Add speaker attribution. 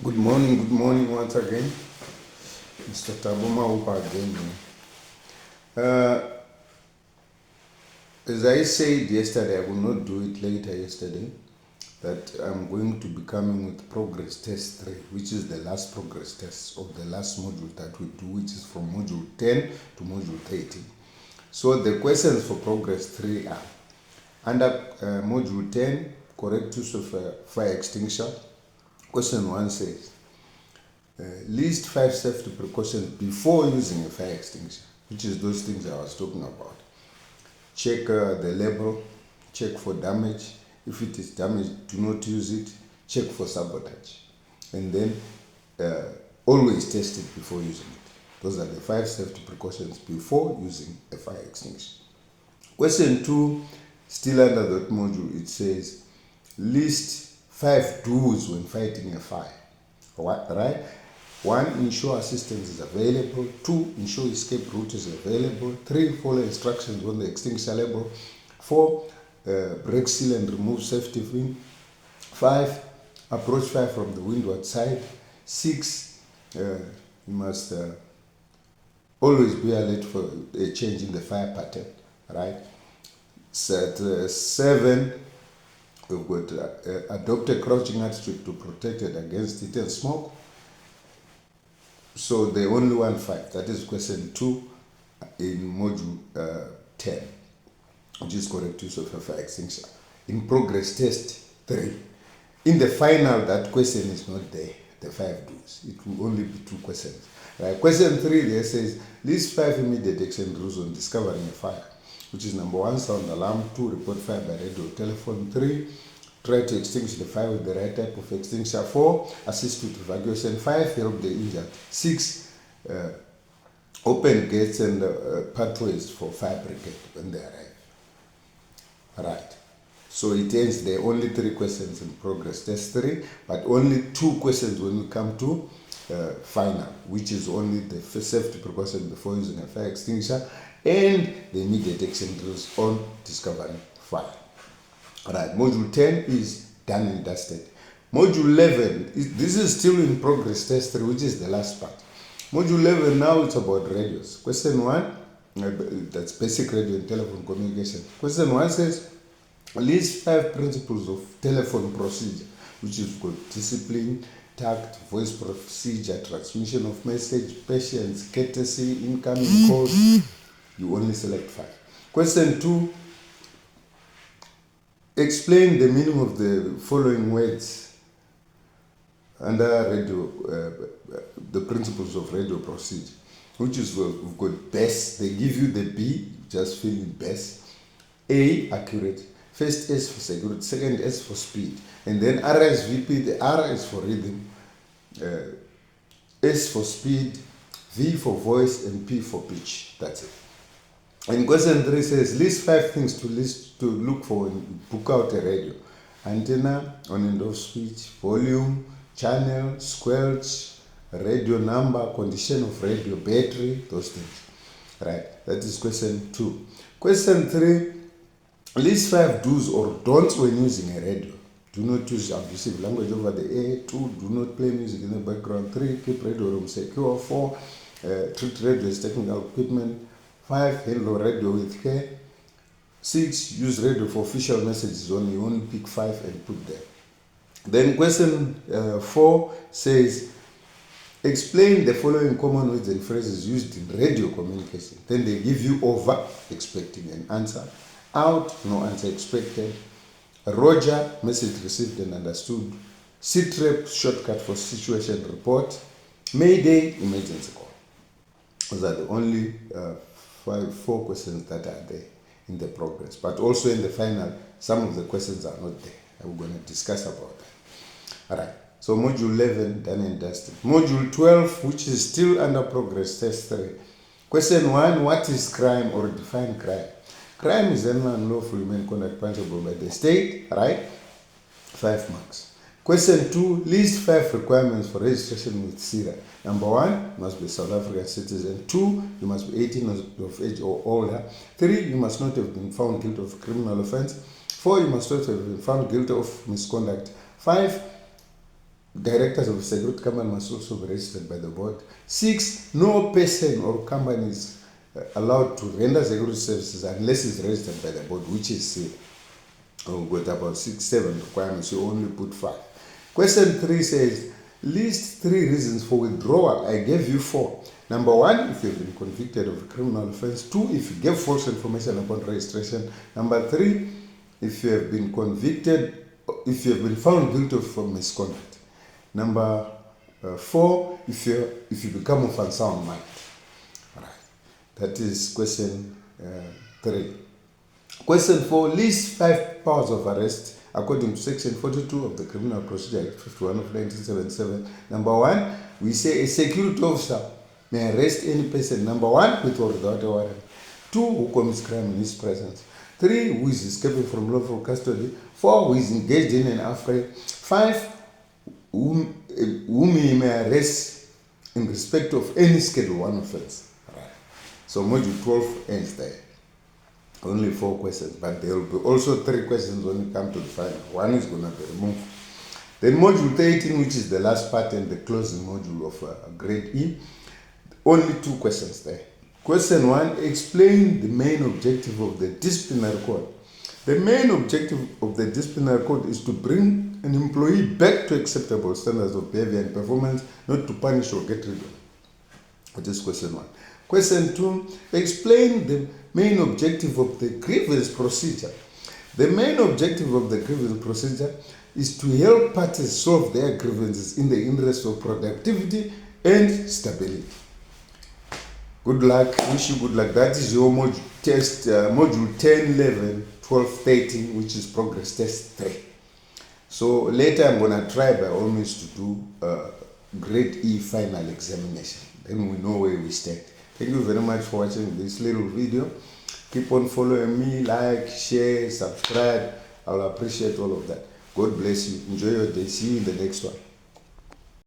Speaker 1: Good morning once again. Mr. Tabuma Upa again. Uh, as I said yesterday, I will not do it later yesterday, that I'm going to be coming with progress test 3, which is the last progress test of the last module that we do, which is from module 10 to module 13. So the questions for progress 3 are, under module 10, correct use of fire extinguisher. Question 1 says, list 5 safety precautions before using a fire extinguisher, which is those things I was talking about. Check the label, check for damage. If it is damaged, do not use it. Check for sabotage. And then always test it before using it. Those are the 5 safety precautions before using a fire extinguisher. Question 2, still under that module, it says, list 5 do's when fighting a fire. Right? 1, ensure assistance is available. 2, ensure escape route is available. 3, follow instructions on the extinguisher label. 4, break, seal and remove safety pin. 5, approach fire from the windward side. 6, you must always be alert for a change in the fire pattern. Right? 7, we've got adopt a crouching attitude to protect it against heat and smoke. So they only want 5. That is question 2 in module 10, which is correct use of a fire extinguisher. In progress test 3, in the final, that question is not there, the 5 do's. It will only be 2 questions. Right? Question 3 there says, list 5 immediate action rules on discovering a fire, which is number 1, sound alarm. 2, report fire by radio or telephone. 3, try to extinguish the fire with the right type of extinguisher. 4, assist with evacuation. 5, help the injured. 6, open gates and pathways for fire brigade when they arrive. Right. So it ends there. Only 3 questions in progress test 3, but only 2 questions when we come to final, which is only the safety precaution before using a fire extinguisher and the immediate action rules on discovering fire. Alright, module 10 is done and dusted. Module 11, this is still in progress test 3, which is the last part. Module 11 now, it's about radios. Question 1, that's basic radio and telephone communication. Question 1 says, list 5 principles of telephone procedure, which is got discipline, tact, voice procedure, transmission of message, patience, courtesy, incoming calls. You only select 5. Question 2, explain the meaning of the following words under radio, the principles of radio procedure, which is we've got best. They give you the B, just fill in best. A, accurate. First S for security, second S for speed, and then RSVP. The R is for rhythm, S for speed, V for voice, and P for pitch. That's it. And question 3 says, list 5 things to look for when you book out a radio. Antenna, on and off switch, volume, channel, squelch, radio number, condition of radio, battery, those things. Right, that is question 2. Question 3, list 5 do's or don'ts when using a radio. Do not use abusive language over the air. 2, do not play music in the background. 3, keep radio room secure. 4, treat radio as technical equipment. 5, handle radio with care. 6, use radio for official messages only. You only pick 5 and put there. Then question 4 says, explain the following common words and phrases used in radio communication. Then they give you over, expecting an answer. Out, no answer expected. Roger, message received and understood. SITREP, shortcut for situation report. Mayday, emergency call. Those are the only 4 questions that are there in the progress. But also in the final, some of the questions are not there. We're going to discuss about that. Alright, so module 11, done and dusted. Module 12, which is still under progress test 3. Question 1, what is crime or define crime? Crime is an unlawful human conduct punishable by the state, right? 5 marks. Question 2, list 5 requirements for registration with SIRA. Number 1, you must be a South African citizen. 2, you must be 18 years of age or older. 3, you must not have been found guilty of a criminal offense. 4, you must not have been found guilty of misconduct. 5, Directors of security company must also be registered by the board. 6, no person or company is allowed to render security services unless it's registered by the board, which is C. We've got about 6, 7 requirements. You only put 5. Question 3 says, list 3 reasons for withdrawal. I gave you 4. Number 1, if you've been convicted of a criminal offense. 2, if you gave false information upon registration. Number 3, if you have been convicted, if you have been found guilty of misconduct. Number 4, if you become of unsound mind. All right. That is question 3. Question 4, list 5 powers of arrest according to section 42 of the Criminal Procedure Act 51 of 1977. Number 1, we say a security officer may arrest any person. Number 1, with or without a warrant. 2, who commits crime in his presence. 3, who is escaping from lawful custody. 4, who is engaged in an affray. 5, whom he may arrest in respect of any Schedule 1 offense. Right. So module 12 ends there. Only 4 questions, but there will be also 3 questions when you come to the final. 1 is going to be removed. Then module 13, which is the last part and the closing module of grade E, only 2 questions there. Question 1, explain the main objective of the disciplinary code. The main objective of the disciplinary code is to bring an employee back to acceptable standards of behavior and performance, not to punish or get rid of. That is question 1. Question 2, explain the main objective of the grievance procedure. The main objective of the grievance procedure is to help parties solve their grievances in the interest of productivity and stability. Good luck. Wish you good luck. That is your module test, module 10, 11, 12, 13, which is progress test 3. So later I'm going to try by all means to do grade E final examination. Then we know where we stand. Thank you very much for watching this little video. Keep on following me, like, share, subscribe. I'll appreciate all of that. God bless you. Enjoy your day. See you in the next one.